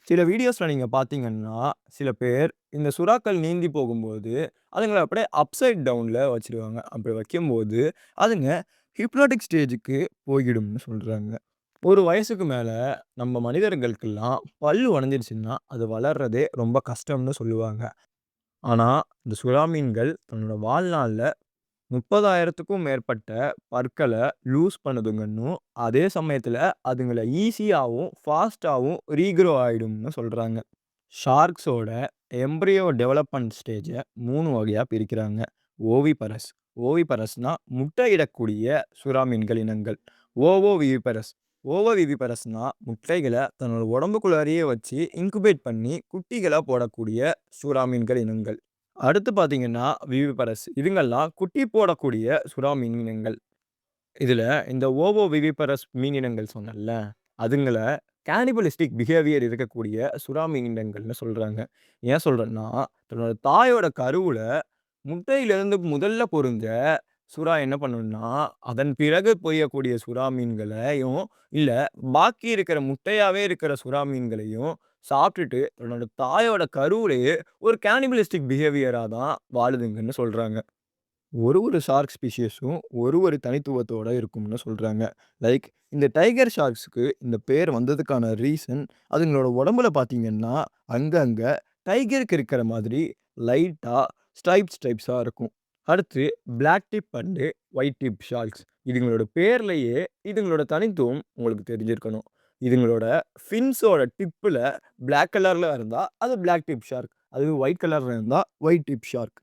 சில வீடியோஸ்ல நீங்க பார்த்தீங்கன்னா, சில பேர் இந்த சுறாக்கள் நீந்தி போகும்போது, அதுங்கள அப்படியே அப்சைட் டவுன்ல வச்சுருவாங்க. அப்படி வைக்கும்போது, அதுங்க ஹிப்னாட்டிக் ஸ்டேஜ்க்கு போய்டும்னு சொல்றாங்க. ஒரு வயசுக்கு மேல நம்ம மனிதர்களுக்கெல்லாம் பல்லு உடைஞ்சிருச்சுன்னா, அது வளர்றதே ரொம்ப கஷ்டம்னு சொல்லுவாங்க. ஆனா, இந்த சுறா மீன்கள் தன்னோட வாழ்நாள்ல 30,000க்கும் மேற்பட்ட பற்கள லூஸ் பண்ணுதுங்கன்னும், அதே சமயத்தில அதுங்கள ஈஸியாவும், ஃபாஸ்ட்டாவும் ரீக்ரோ ஆயிடும்னு சொல்றாங்க. ஷார்க்ஸோட எம்பரியோ டெவலப்மென்ட் ஸ்டேஜ 3 வகையா பிரிக்கிறாங்க. ஓவிபரஸ். ஓவிபரஸ்னா முட்டையிடக்கூடிய சுறா மீன்கள் இனங்கள். ஓவோவிவிபரஸ். ஓவோவிவிபரஸ்னா முட்டைகள தன்னோட உடம்புக்குள்ளாரையே வச்சு இன்குபேட் பண்ணி குட்டிகளா போடக்கூடிய சுறா மீன்கள் இனங்கள். அடுத்து பார்த்தீங்கன்னா, விவிபரஸ். இதுங்கெல்லாம் குட்டி போடக்கூடிய சுறா மீனினங்கள். இதுல இந்த ஓவோவிவிபரஸ் மீனினங்கள் சொன்னேன்ல, அதுங்கள கேனிபலிஸ்டிக் பிஹேவியர் இருக்கக்கூடிய சுறா மீனினங்கள்னு சொல்றாங்க. ஏன் சொல்றேன்னா, தன்னோட தாயோட கருவுல முட்டையிலிருந்து முதல்ல பொரிஞ்ச சுறா என்ன பண்ணும்னா, அதன் பிறகு பொரியக்கூடிய சுறா மீன்களையும், இல்ல பாக்கி இருக்கிற முட்டையாவே இருக்கிற சுறா மீன்களையும் சாப்பிட்டுட்டு, தன்னோட தாயோட கருவுலயே ஒரு கேனிபலிஸ்டிக் பிஹேவியரா தான் வாழுதுங்கன்னு சொல்றாங்க. ஒரு ஷார்க் ஸ்பீஷிஸும் ஒரு தனித்துவத்தோட இருக்கும்னு சொல்றாங்க. லைக் இந்த டைகர் ஷார்க்ஸ்க்கு இந்த பேர் வந்ததுக்கான ரீசன், அதுங்களோட உடம்புல பார்த்தீங்கன்னா, அங்கங்க டைகருக்கு இருக்கிற மாதிரி லைட்டா ஸ்ட்ரைப்ஸா இருக்கும். அடுத்து black tip and white tip sharks. இதுங்களோட பேர்லயே இதுங்களோட தனித்துவம் உங்களுக்கு தெரிஞ்சிருக்கணும். இதுங்களோட ஃபின்ஸோட டிப்ல பிளாக் கலர்ல இருந்தா, அது பிளாக் டிப் ஷார்க். அதுவே ஒயிட் கலர்ல இருந்தா ஒயிட் டிப் ஷார்க்.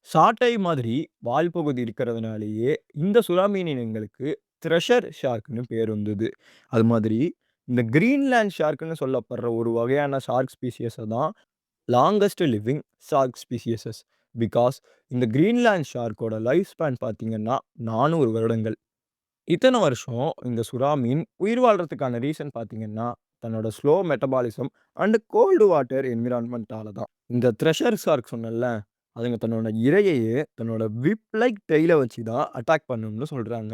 சாட்டை மாதிரி வால் பகுதி இருக்கிறதுனாலேயே இந்த சுறா மீன் இனங்களுக்கு த்ரெஷர் ஷார்க்ன்னு பேர் வந்தது. அது மாதிரி இந்த கிரீன்லேண்ட் ஷார்க்ன்னு சொல்லப்படுற ஒரு வகையான ஷார்க் ஸ்பீசியஸ தான் லாங்கஸ்ட் லிவிங் ஷார்க் ஸ்பீசியஸஸ். பிகாஸ் இந்த கிரீன்லேண்ட் ஷார்க்கோட லைஃப் ஸ்பேன் பார்த்தீங்கன்னா 400 வருடங்கள். இத்தன வருஷம் இந்த சுறா மீன் உயிர் வாழ்றதுக்கான ரீசன் பார்த்தீங்கன்னா, தன்னோட slow metabolism and cold water என்விரான்மென்ட்டால தான். இந்த த்ரெஷர் ஷார்க் சொன்னேன்ல, அதுங்க தன்னோட இரையையே தன்னோட விப் லைக் டெயில வச்சு தான் அட்டாக் பண்ணும்னு சொல்றாங்க.